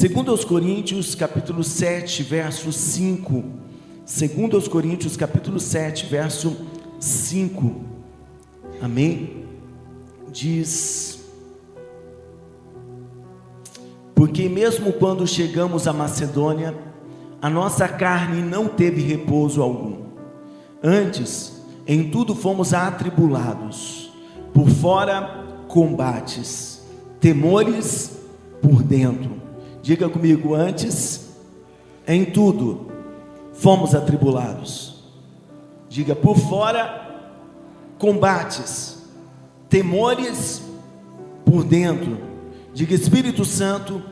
Segundo aos Coríntios, capítulo 7, verso 5. Segundo aos Coríntios, capítulo 7, verso 5. Amém? Diz: porque mesmo quando chegamos à Macedônia, a nossa carne não teve repouso algum. Antes, em tudo fomos atribulados, por fora combates, temores por dentro. Diga comigo: antes, em tudo fomos atribulados. Diga: por fora combates, temores por dentro. Diga: Espírito Santo,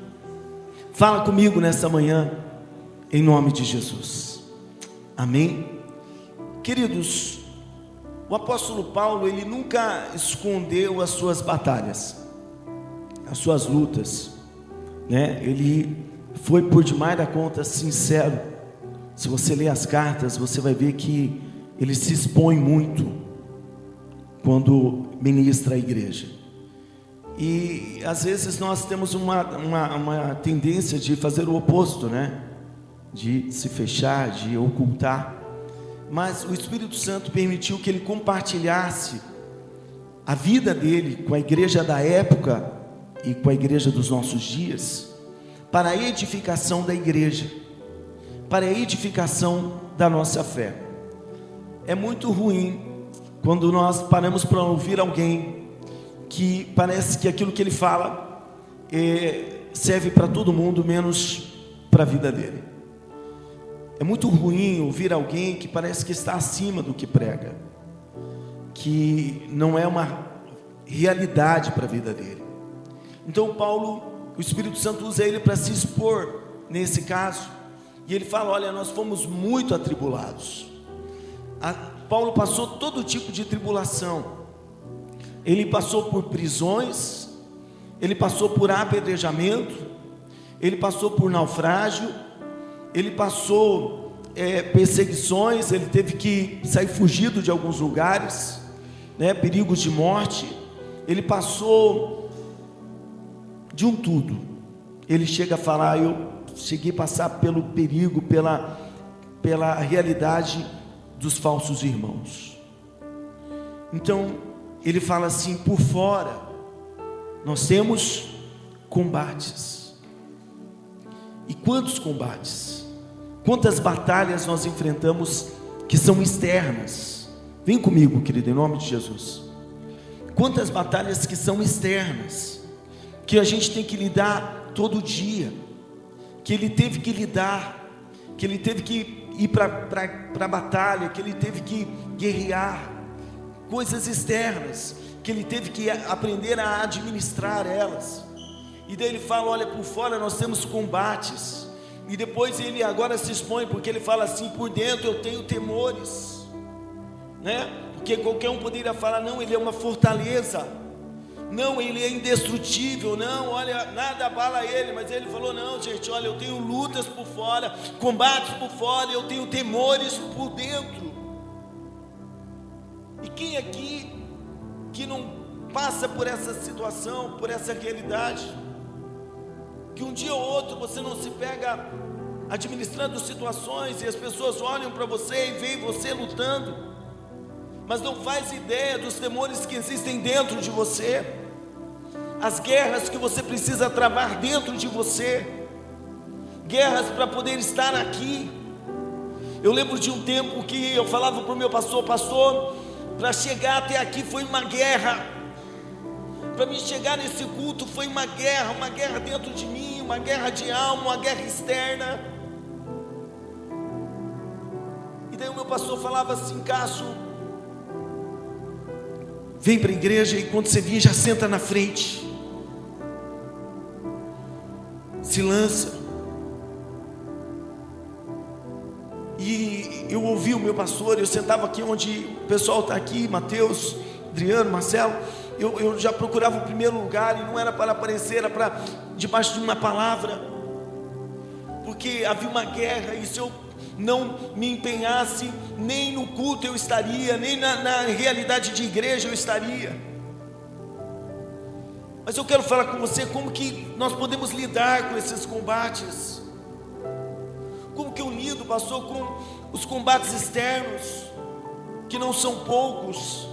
fala comigo nessa manhã, em nome de Jesus. Amém? Queridos, o apóstolo Paulo, ele nunca escondeu as suas batalhas, as suas lutas, né? Ele foi por demais da conta sincero. Se você ler as cartas, você vai ver que ele se expõe muito quando ministra a igreja. E às vezes nós temos uma tendência de fazer o oposto, né? De se fechar, de ocultar. Mas o Espírito Santo permitiu que ele compartilhasse a vida dele com a igreja da época e com a igreja dos nossos dias, para a edificação da igreja, para a edificação da nossa fé. É muito ruim quando nós paramos para ouvir alguém que parece que aquilo que ele fala serve para todo mundo, menos para a vida dele. É muito ruim ouvir alguém que parece que está acima do que prega, que não é uma realidade para a vida dele. Então Paulo, o Espírito Santo usa ele para se expor nesse caso, e ele fala: olha, nós fomos muito atribulados. Paulo passou todo tipo de tribulação. Ele passou por prisões, ele passou por apedrejamento, ele passou por naufrágio, ele passou perseguições, ele teve que sair fugido de alguns lugares, né, perigos de morte. Ele passou de um tudo. Ele chega a falar: eu cheguei a passar pelo perigo, pela realidade dos falsos irmãos. Então ele fala assim: por fora nós temos combates. E quantos combates, quantas batalhas nós enfrentamos que são externas? Vem comigo, querido, em nome de Jesus. Quantas batalhas que são externas, que a gente tem que lidar todo dia, que ele teve que lidar, que ele teve que ir para a batalha, que ele teve que guerrear, coisas externas, que ele teve que aprender a administrar elas. E daí ele fala: olha, por fora nós temos combates. E depois ele agora se expõe, porque ele fala assim: por dentro eu tenho temores, né? Porque qualquer um poderia falar: não, ele é uma fortaleza, não, ele é indestrutível, não, olha, nada abala ele. Mas ele falou: não, gente, olha, eu tenho lutas por fora, combates por fora, eu tenho temores por dentro. E quem aqui que não passa por essa situação, por essa realidade, que um dia ou outro você não se pega administrando situações e as pessoas olham para você e veem você lutando, mas não faz ideia dos temores que existem dentro de você, as guerras que você precisa travar dentro de você, guerras para poder estar aqui. Eu lembro de um tempo que eu falava para o meu pastor: pastor, para chegar até aqui foi uma guerra, para mim chegar nesse culto foi uma guerra dentro de mim, uma guerra de alma, uma guerra externa. E daí o meu pastor falava assim: Cássio, vem para a igreja e quando você vir já senta na frente, se lança. E eu ouvi o meu pastor, eu sentava aqui onde o pessoal está aqui, Mateus, Adriano, Marcelo. Eu já procurava o primeiro lugar, e não era para aparecer, era para debaixo de uma palavra, porque havia uma guerra, e se eu não me empenhasse, nem no culto eu estaria, nem na realidade de igreja eu estaria. Mas eu quero falar com você como que nós podemos lidar com esses combates. Como que eu lido, pastor, com os combates externos, que não são poucos.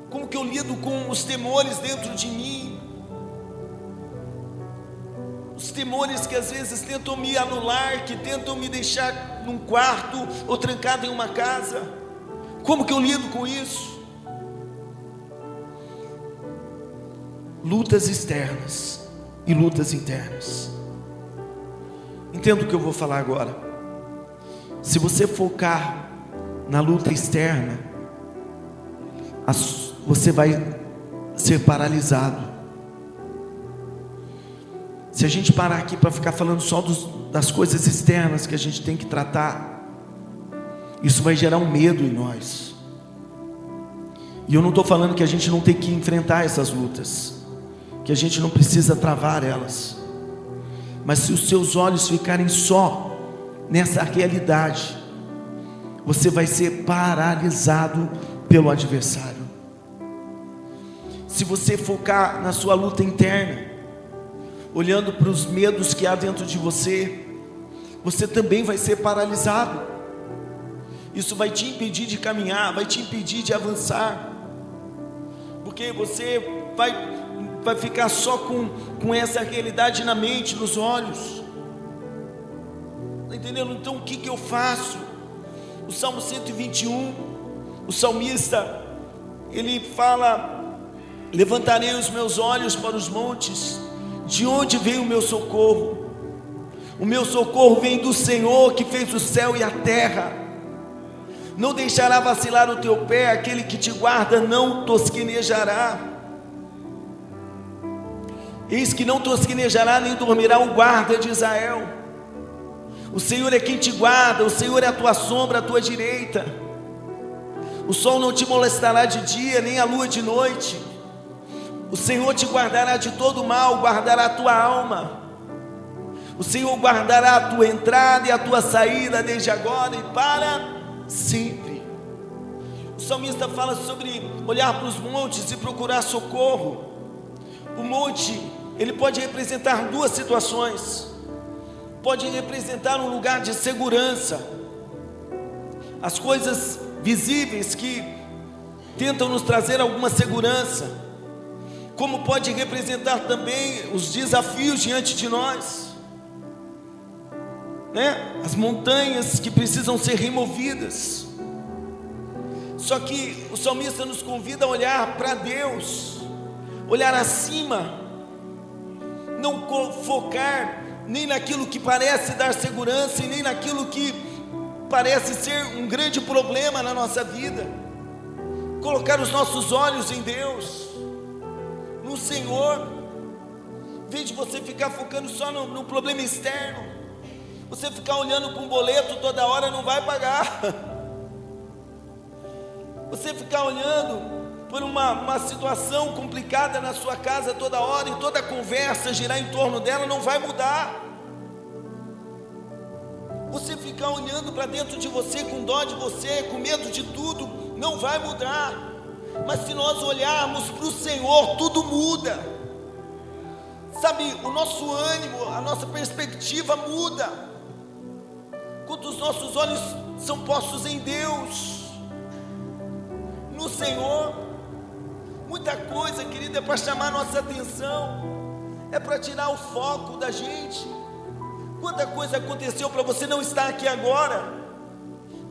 Como que eu lido com os temores dentro de mim. Os temores que às vezes tentam me anular, que tentam me deixar num quarto ou trancado em uma casa. Como que eu lido com isso? Lutas externas e lutas internas. Entenda o que eu vou falar agora. Se você focar na luta externa, você vai ser paralisado. Se a gente parar aqui para ficar falando só das coisas externas que a gente tem que tratar, isso vai gerar um medo em nós. E eu não estou falando que a gente não tem que enfrentar essas lutas, que a gente não precisa travar elas. Mas se os seus olhos ficarem só nessa realidade, você vai ser paralisado pelo adversário. Se você focar na sua luta interna, olhando para os medos que há dentro de você, você também vai ser paralisado. Isso vai te impedir de caminhar, vai te impedir de avançar, porque você vai ficar só com essa realidade na mente, nos olhos. Está entendendo? Então o que eu faço? O Salmo 121, o salmista, ele fala: levantarei os meus olhos para os montes, de onde vem o meu socorro? O meu socorro vem do Senhor, que fez o céu e a terra. Não deixará vacilar o teu pé, aquele que te guarda não tosquenejará. Eis que não tosquenejará, nem dormirá o guarda de Israel. O Senhor é quem te guarda, o Senhor é a tua sombra, a tua direita. O sol não te molestará de dia, nem a lua de noite. O Senhor te guardará de todo mal, guardará a tua alma. O Senhor guardará a tua entrada e a tua saída, desde agora e para sempre. O salmista fala sobre olhar para os montes e procurar socorro. O monte, ele pode representar duas situações. Pode representar um lugar de segurança, as coisas visíveis que tentam nos trazer alguma segurança, como pode representar também os desafios diante de nós, né? As montanhas que precisam ser removidas. Só que o salmista nos convida a olhar para Deus, olhar acima, não focar nem naquilo que parece dar segurança e nem naquilo que parece ser um grande problema na nossa vida. Colocar os nossos olhos em Deus, no Senhor. Em vez de você ficar focando só no problema externo, você ficar olhando para um boleto toda hora, não vai pagar. Você ficar olhando por uma situação complicada na sua casa toda hora, e toda conversa girar em torno dela, não vai mudar. Você ficar olhando para dentro de você, com dó de você, com medo de tudo, não vai mudar. Mas se nós olharmos para o Senhor, tudo muda. Sabe, o nosso ânimo, a nossa perspectiva muda quando os nossos olhos são postos em Deus, no Senhor. Muita coisa, querida, é para chamar nossa atenção, é para tirar o foco da gente. Quanta coisa aconteceu para você não estar aqui agora,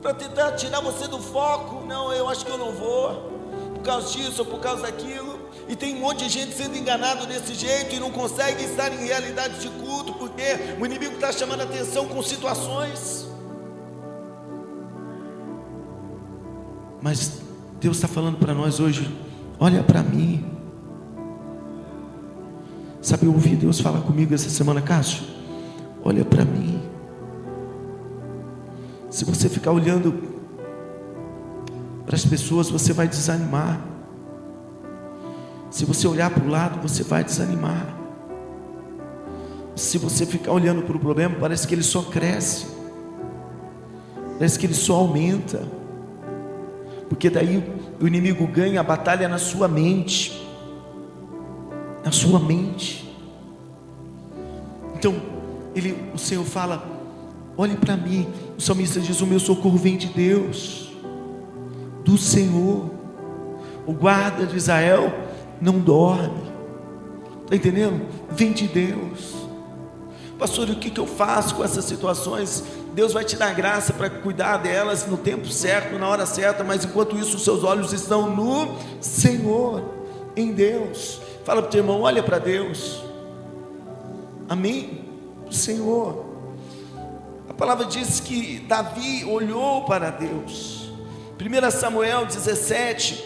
para tentar tirar você do foco. Não, eu acho que eu não vou, por causa disso ou por causa daquilo. E tem um monte de gente sendo enganado desse jeito e não consegue estar em realidade de culto, porque o inimigo está chamando a atenção com situações. Mas Deus está falando para nós hoje: olha para mim. Sabe, eu ouvi Deus falar comigo essa semana: Cássio, olha para mim. Se você ficar olhando para as pessoas, você vai desanimar. Se você olhar para o lado, você vai desanimar. Se você ficar olhando para o problema, parece que ele só cresce, parece que ele só aumenta, porque daí o inimigo ganha a batalha na sua mente. na sua mente. Então, o Senhor fala: olhe para mim. O salmista diz: o meu socorro vem de Deus, do Senhor. O guarda de Israel não dorme. Está entendendo? Vem de Deus. Pastor, o que eu faço com essas situações? Deus vai te dar graça para cuidar delas no tempo certo, na hora certa, mas enquanto isso os seus olhos estão no Senhor, em Deus. Fala para o teu irmão: olha para Deus. Amém? O Senhor. A palavra diz que Davi olhou para Deus. 1 Samuel 17,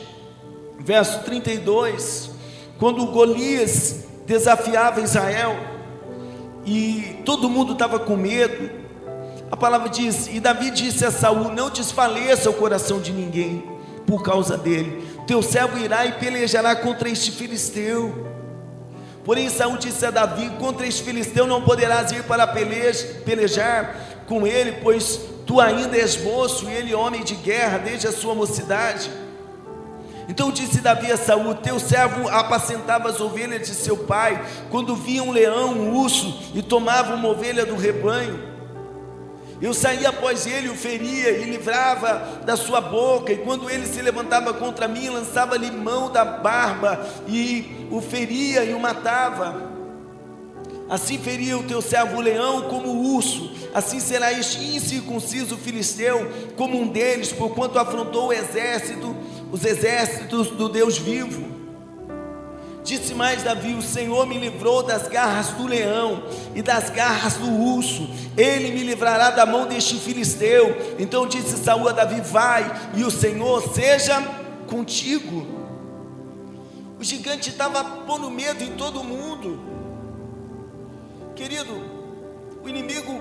verso 32, quando Golias desafiava Israel e todo mundo estava com medo, a palavra diz: e Davi disse a Saul: não desfaleça o coração de ninguém por causa dele, teu servo irá e pelejará contra este filisteu. Porém Saul disse a Davi: contra este filisteu não poderás ir para pelejar com ele, pois tu ainda és moço e ele homem de guerra desde a sua mocidade. Então disse Davi a Saul: teu servo apacentava as ovelhas de seu pai, quando via um leão, um urso, e tomava uma ovelha do rebanho, eu saía após ele, o feria e livrava da sua boca, e quando ele se levantava contra mim, lançava-lhe mão da barba, e o feria e o matava. Assim feria o teu servo o leão como o urso, assim será este incircunciso filisteu como um deles, porquanto afrontou os exércitos do Deus vivo. Disse mais Davi: o Senhor me livrou das garras do leão e das garras do urso, ele me livrará da mão deste filisteu. Então disse Saul a Davi: vai, e o Senhor seja contigo. O gigante estava pondo medo em todo mundo. Querido, o inimigo,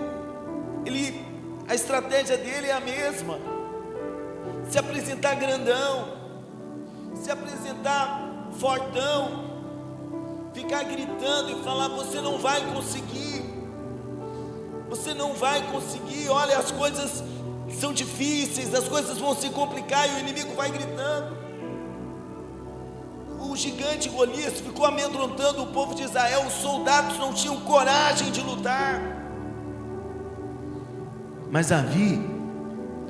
a estratégia dele é a mesma: se apresentar grandão, se apresentar fortão, ficar gritando e falar: você não vai conseguir, você não vai conseguir, olha, as coisas são difíceis, as coisas vão se complicar, e o inimigo vai gritando. O gigante Golias ficou amedrontando o povo de Israel, os soldados não tinham coragem de lutar. Mas Davi,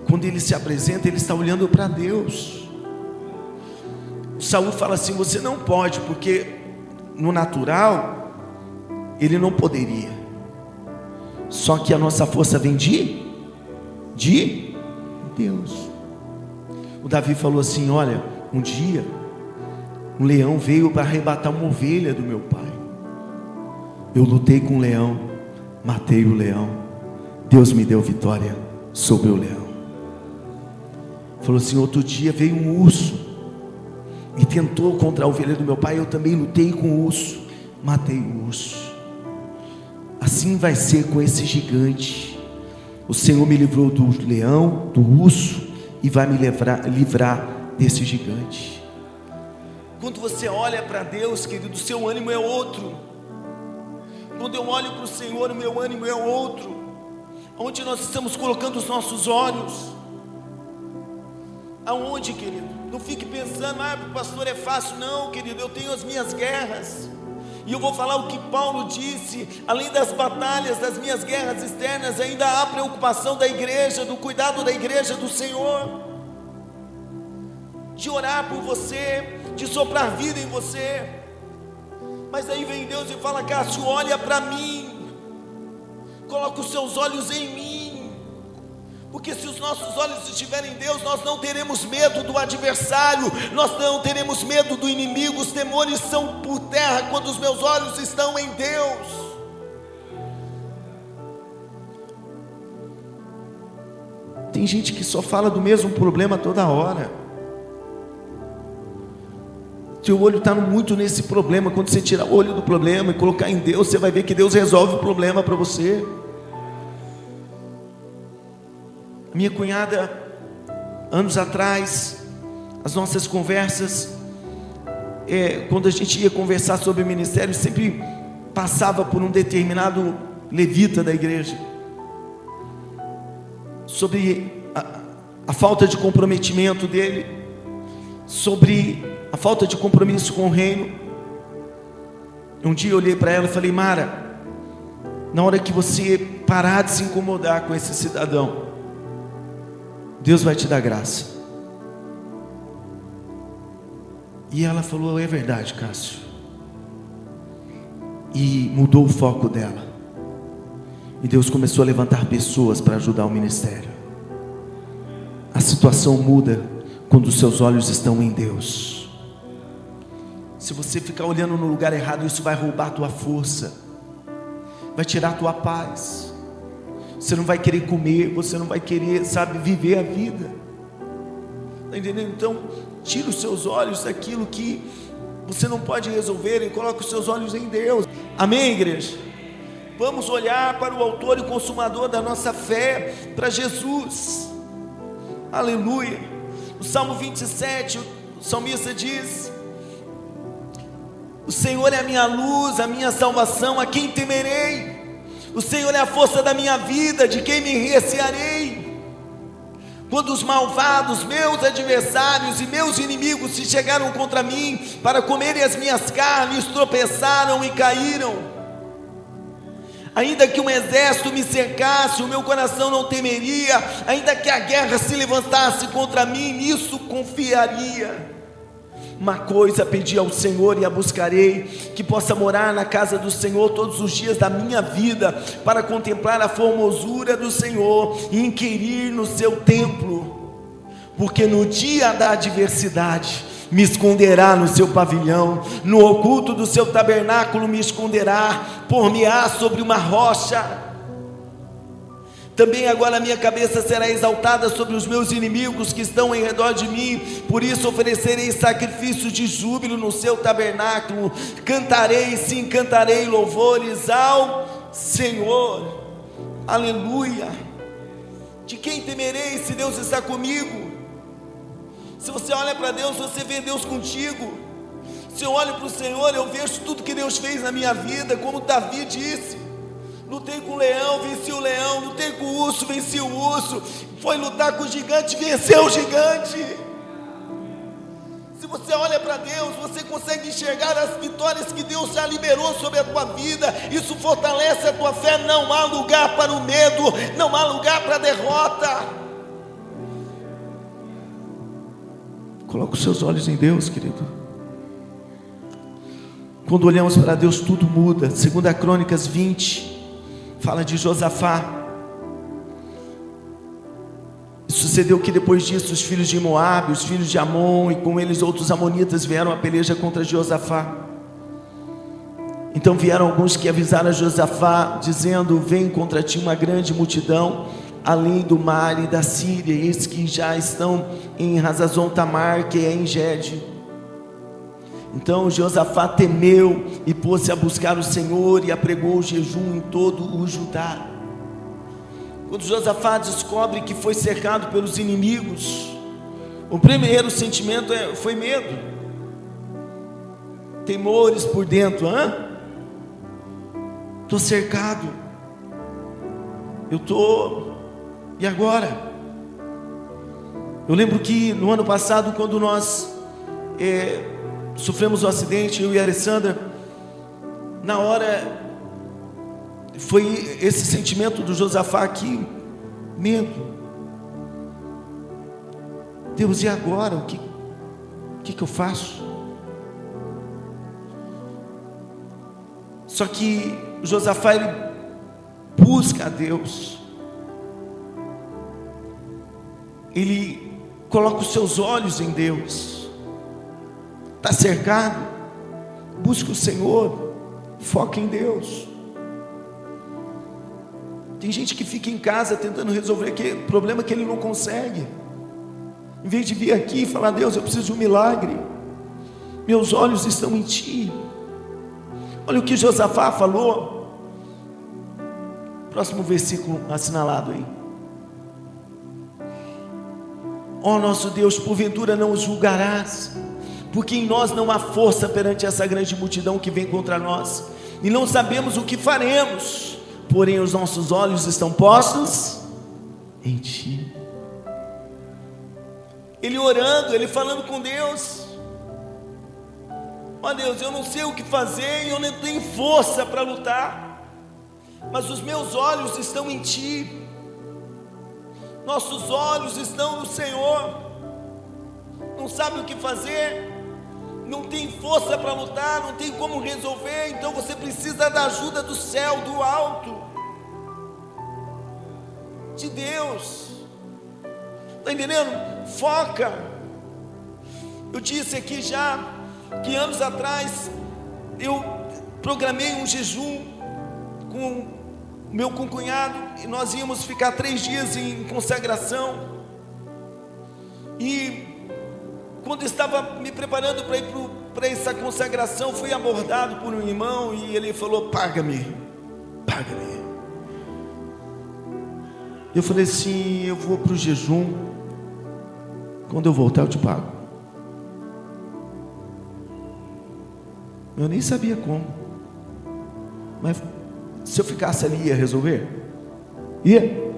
quando ele se apresenta, ele está olhando para Deus. Saul fala assim: você não pode, porque no natural ele não poderia, só que a nossa força vem de Deus. O Davi falou assim: olha, um dia um leão veio para arrebatar uma ovelha do meu pai, eu lutei com o leão, matei o leão, Deus me deu vitória sobre o leão. Falou assim: outro dia veio um urso e tentou contra a ovelha do meu pai, eu também lutei com o urso, matei o urso. Assim vai ser com esse gigante. O Senhor me livrou do leão, do urso, e vai me livrar desse gigante. Quando você olha para Deus, querido, o seu ânimo é outro. Quando eu olho para o Senhor, o meu ânimo é outro. Onde nós estamos colocando os nossos olhos? Aonde, querido? Não fique pensando: pastor, é fácil. Não, querido, eu tenho as minhas guerras. E eu vou falar o que Paulo disse: além das batalhas, das minhas guerras externas, ainda há preocupação da igreja, do cuidado da igreja do Senhor, de orar por você, de soprar vida em você. Mas aí vem Deus e fala: Cássio, olha para mim, coloca os seus olhos em mim, porque se os nossos olhos estiverem em Deus, nós não teremos medo do adversário, nós não teremos medo do inimigo. Os temores são por terra quando os meus olhos estão em Deus. Tem gente que só fala do mesmo problema toda hora. Seu olho está muito nesse problema. Quando você tirar o olho do problema e colocar em Deus, você vai ver que Deus resolve o problema para você. A minha cunhada, anos atrás, as nossas conversas, quando a gente ia conversar sobre o ministério, sempre passava por um determinado levita da igreja, sobre a falta de comprometimento dele, sobre a falta de compromisso com o reino. Um dia eu olhei para ela e falei: Mara, na hora que você parar de se incomodar com esse cidadão, Deus vai te dar graça. E ela falou: é verdade, Cássio. E mudou o foco dela. E Deus começou a levantar pessoas para ajudar o ministério. A situação muda quando os seus olhos estão em Deus. Se você ficar olhando no lugar errado, isso vai roubar a tua força, vai tirar a tua paz. Você não vai querer comer, você não vai querer, viver a vida. Está entendendo? Então, tira os seus olhos daquilo que você não pode resolver e coloque os seus olhos em Deus. Amém, igreja? Vamos olhar para o autor e consumador da nossa fé, para Jesus. Aleluia. No Salmo 27, o salmista diz: o Senhor é a minha luz, a minha salvação, a quem temerei? O Senhor é a força da minha vida, de quem me recearei? Quando os malvados, meus adversários e meus inimigos se chegaram contra mim para comerem as minhas carnes, tropeçaram e caíram. Ainda que um exército me cercasse, o meu coração não temeria. Ainda que a guerra se levantasse contra mim, nisso confiaria. Uma coisa pedi ao Senhor e a buscarei, que possa morar na casa do Senhor todos os dias da minha vida, para contemplar a formosura do Senhor e inquirir no seu templo. Porque no dia da adversidade me esconderá no seu pavilhão, no oculto do seu tabernáculo me esconderá, por-me-á sobre uma rocha. Também agora a minha cabeça será exaltada sobre os meus inimigos que estão em redor de mim. Por isso oferecerei sacrifício de júbilo no seu tabernáculo. Cantarei, sim, cantarei louvores ao Senhor. Aleluia. De quem temerei se Deus está comigo? Se você olha para Deus, você vê Deus contigo. Se eu olho para o Senhor, eu vejo tudo que Deus fez na minha vida. Como Davi disse: lutei com o leão, venci o leão. Lutei com o urso, venci o urso. Foi lutar com o gigante, venceu o gigante. Se você olha para Deus, você consegue enxergar as vitórias que Deus já liberou sobre a tua vida. Isso fortalece a tua fé. Não há lugar para o medo, não há lugar para a derrota. Coloca os seus olhos em Deus, querido. Quando olhamos para Deus, tudo muda. 2 Crônicas 20 fala de Josafá. Sucedeu que depois disso os filhos de Moabe, os filhos de Amon e com eles outros amonitas vieram a peleja contra Josafá. Então vieram alguns que avisaram a Josafá, dizendo: vem contra ti uma grande multidão, além do mar e da Síria, e eis que já estão em Hazazon Tamar, que é em Gede. Então Josafá temeu e pôs-se a buscar o Senhor e apregou o jejum em todo o Judá. Quando Josafá descobre que foi cercado pelos inimigos, o primeiro sentimento foi medo, temores por dentro. Estou cercado, e agora? Eu lembro que no ano passado, quando nós sofremos um acidente, eu e a Alessandra, na hora foi esse sentimento do Josafá aqui, medo. Deus, e agora? O que eu faço? Só que Josafá, ele busca a Deus. Ele coloca os seus olhos em Deus. Está cercado? Busca o Senhor, foca em Deus. Tem gente que fica em casa tentando resolver aquele problema que ele não consegue, em vez de vir aqui e falar: Deus, eu preciso de um milagre, meus olhos estão em Ti. Olha o que Josafá falou. Próximo versículo assinalado aí. Ó nosso Deus, porventura não os julgarás, porque em nós não há força perante essa grande multidão que vem contra nós, e não sabemos o que faremos, porém os nossos olhos estão postos em Ti. Ele orando, ele falando com Deus. Ó Deus, eu não sei o que fazer e eu não tenho força para lutar, mas os meus olhos estão em Ti, nossos olhos estão no Senhor. Não sabe o que fazer, não tem força para lutar, não tem como resolver, então você precisa da ajuda do céu, do alto, de Deus. Está entendendo? Foca. Eu disse aqui já que anos atrás eu programei um jejum com o meu concunhado e nós íamos ficar 3 dias em consagração. E quando estava me preparando para ir para essa consagração, fui abordado por um irmão e ele falou: paga-me. Eu falei assim: eu vou para o jejum, quando eu voltar eu te pago. Eu nem sabia como, mas se eu ficasse ali ia resolver? Ia.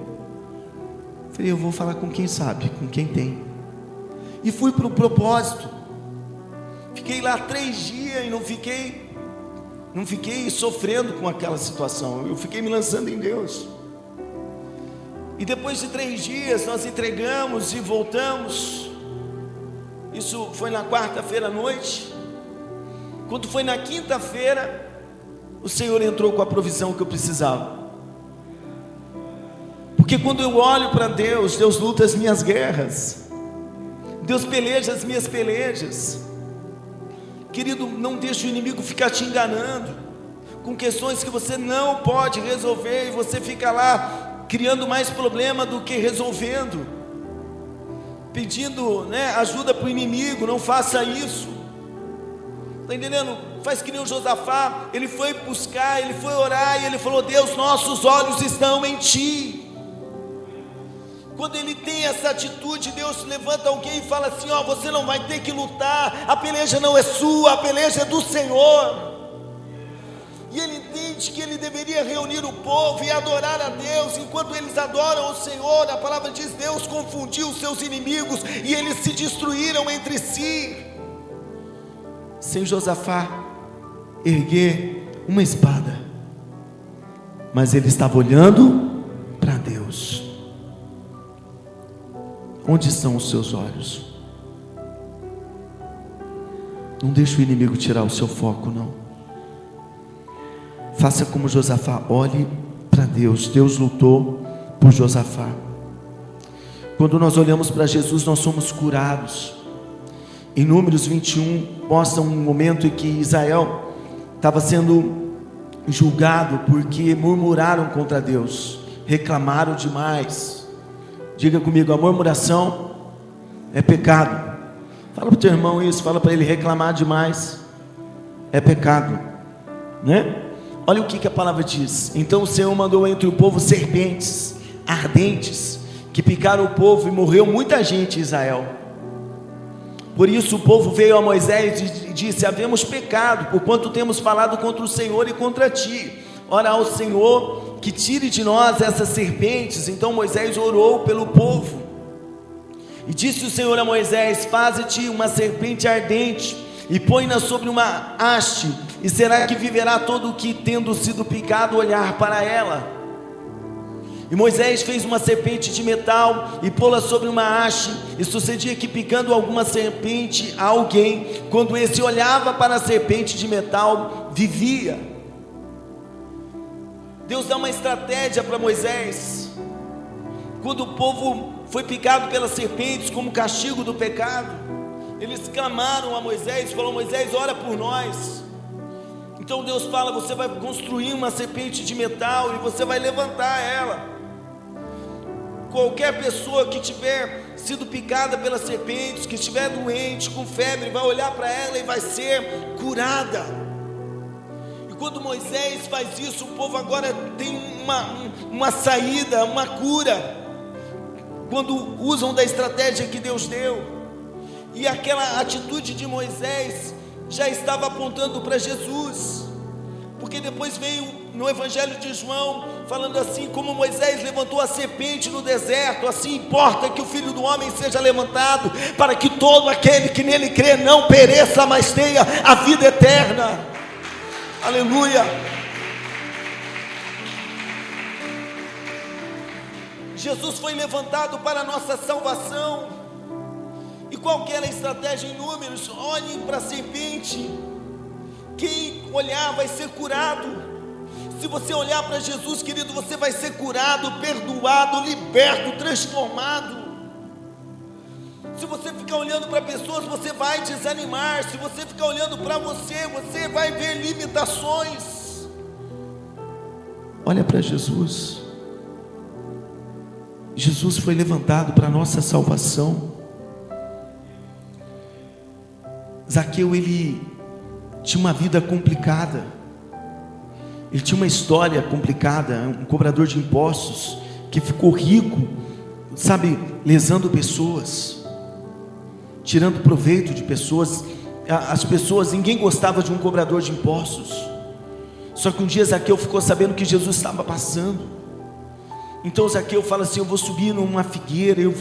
Falei: eu vou falar com quem sabe, com quem tem. E fui para o propósito. Fiquei lá 3 dias e não fiquei sofrendo com aquela situação. Eu fiquei me lançando em Deus. E depois de 3 dias nós entregamos e voltamos. Isso foi na quarta-feira à noite. Quando foi na quinta-feira, o Senhor entrou com a provisão que eu precisava. Porque quando eu olho para Deus, Deus luta as minhas guerras, Deus peleja as minhas pelejas. Querido, não deixe o inimigo ficar te enganando com questões que você não pode resolver, e você fica lá criando mais problema do que resolvendo, pedindo, ajuda para o inimigo. Não faça isso. Está entendendo? Faz que nem o Josafá. Ele foi buscar, ele foi orar e ele falou: Deus, nossos olhos estão em Ti. Quando ele tem essa atitude, Deus levanta alguém e fala assim: ó, você não vai ter que lutar, a peleja não é sua, a peleja é do Senhor. E ele entende que ele deveria reunir o povo e adorar a Deus. Enquanto eles adoram o Senhor, a palavra diz: Deus confundiu os seus inimigos e eles se destruíram entre si. Sem Josafá erguer uma espada, mas ele estava olhando para Deus. Onde estão os seus olhos? Não deixe o inimigo tirar o seu foco, não. Faça como Josafá, olhe para Deus. Deus lutou por Josafá. Quando nós olhamos para Jesus, nós somos curados. Em Números 21, mostra um momento em que Israel estava sendo julgado porque murmuraram contra Deus, reclamaram demais. Diga comigo: a murmuração é pecado. Fala para o teu irmão isso, fala para ele: reclamar demais é pecado, Olha o que a palavra diz. Então o Senhor mandou entre o povo serpentes ardentes, que picaram o povo, e morreu muita gente em Israel. Por isso o povo veio a Moisés e disse: havemos pecado, porquanto temos falado contra o Senhor e contra ti. Ora ao Senhor que tire de nós essas serpentes. Então Moisés orou pelo povo. E disse o Senhor a Moisés: faze-te uma serpente ardente e põe-na sobre uma haste, e será que viverá todo o que, tendo sido picado, olhar para ela? E Moisés fez uma serpente de metal e pô-la sobre uma haste. E sucedia que, picando alguma serpente a alguém, quando esse olhava para a serpente de metal, vivia. Deus dá uma estratégia para Moisés. Quando o povo foi picado pelas serpentes como castigo do pecado, eles clamaram a Moisés, falaram: Moisés, ora por nós. Então Deus fala: você vai construir uma serpente de metal e você vai levantar ela. Qualquer pessoa que tiver sido picada pelas serpentes, que estiver doente, com febre, vai olhar para ela e vai ser curada. E quando Moisés faz isso, o povo agora tem uma saída, uma cura, quando usam da estratégia que Deus deu. E aquela atitude de Moisés já estava apontando para Jesus, porque depois veio no Evangelho de João, falando assim: como Moisés levantou a serpente no deserto, assim importa que o Filho do Homem seja levantado, para que todo aquele que nele crê não pereça, mas tenha a vida eterna. Aleluia. Jesus foi levantado para a nossa salvação. E qual que era a estratégia em Números? Olhem para a serpente. Quem olhar vai ser curado. Se você olhar para Jesus, querido, você vai ser curado, perdoado, liberto, transformado. Se você ficar olhando para pessoas, você vai desanimar. Se você ficar olhando para você, você vai ver limitações. Olha para Jesus. Jesus foi levantado para a nossa salvação. Zaqueu, ele tinha uma vida complicada. Ele tinha uma história complicada. Um cobrador de impostos que ficou rico, sabe, lesando pessoas, tirando proveito de pessoas. As pessoas, ninguém gostava de um cobrador de impostos. Só que um dia Zaqueu ficou sabendo que Jesus estava passando. Então Zaqueu fala assim: eu vou subir numa figueira, eu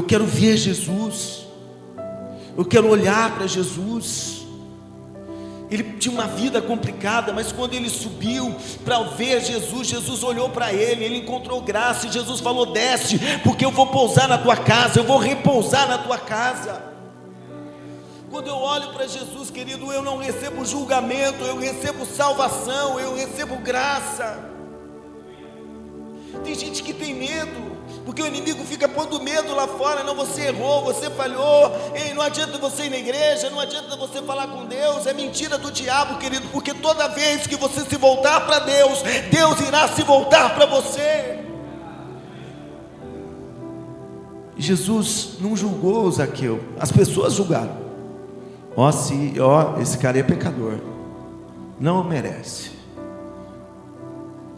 quero ver Jesus, eu quero olhar para Jesus. Ele tinha uma vida complicada, mas quando ele subiu para ver Jesus, Jesus olhou para ele encontrou graça, e Jesus falou: desce, porque eu vou pousar na tua casa, eu vou repousar na tua casa. Quando eu olho para Jesus, querido, eu não recebo julgamento, eu recebo salvação, eu recebo graça. Tem gente que tem medo, porque o inimigo fica pondo medo lá fora. Não, você errou, você falhou, ei, não adianta você ir na igreja, não adianta você falar com Deus. É mentira do diabo, querido, porque toda vez que você se voltar para Deus, Deus irá se voltar para você. Jesus não julgou Zaqueu, as pessoas julgaram. Esse cara é pecador, não merece.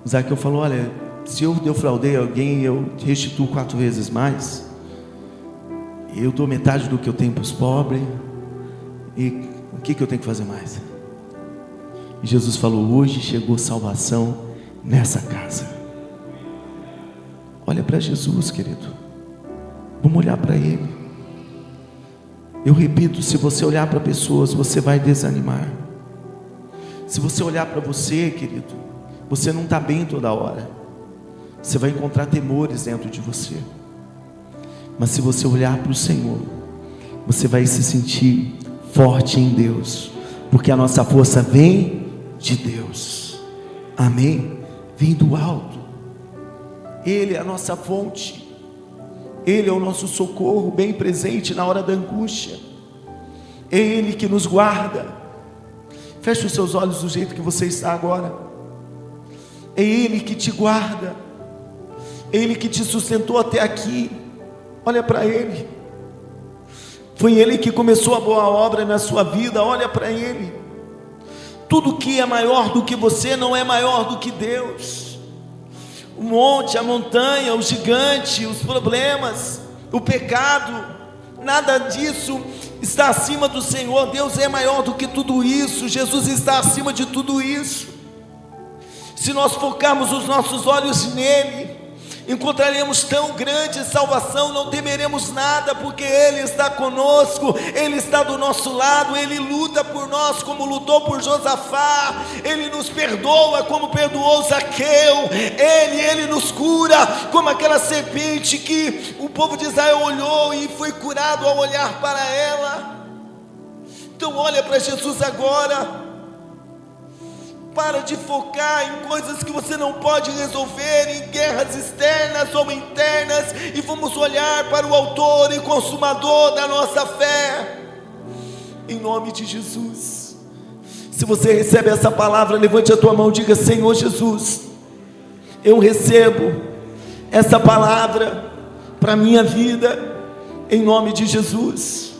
Zaqueu falou: olha, se eu defraudei alguém, eu restituo 4 vezes mais. Eu dou metade do que eu tenho para os pobres. E o que eu tenho que fazer mais? E Jesus falou: hoje chegou salvação nessa casa. Olha para Jesus, querido. Vamos olhar para Ele. Eu repito, se você olhar para pessoas, você vai desanimar. Se você olhar para você, querido, você não está bem toda hora. Você vai encontrar temores dentro de você. Mas se você olhar para o Senhor, você vai se sentir forte em Deus, porque a nossa força vem de Deus. Amém? Vem do alto. Ele é a nossa fonte. Ele é o nosso socorro bem presente na hora da angústia. É Ele que nos guarda. Feche os seus olhos do jeito que você está agora. É Ele que te guarda. Ele que te sustentou até aqui. Olha para Ele. Foi Ele que começou a boa obra na sua vida. Olha para Ele. Tudo que é maior do que você não é maior do que Deus. O monte, a montanha, o gigante, os problemas, o pecado, nada disso está acima do Senhor. Deus é maior do que tudo isso. Jesus está acima de tudo isso. Se nós focarmos os nossos olhos nele, encontraremos tão grande salvação, não temeremos nada, porque Ele está conosco, Ele está do nosso lado, Ele luta por nós como lutou por Josafá, Ele nos perdoa como perdoou Zaqueu, Ele nos cura como aquela serpente que o povo de Israel olhou e foi curado ao olhar para ela. Então olha para Jesus agora. Para de focar em coisas que você não pode resolver, em guerras externas ou internas, e vamos olhar para o autor e consumador da nossa fé, em nome de Jesus. Se você recebe essa palavra, levante a tua mão e diga: Senhor Jesus, eu recebo essa palavra para a minha vida, em nome de Jesus.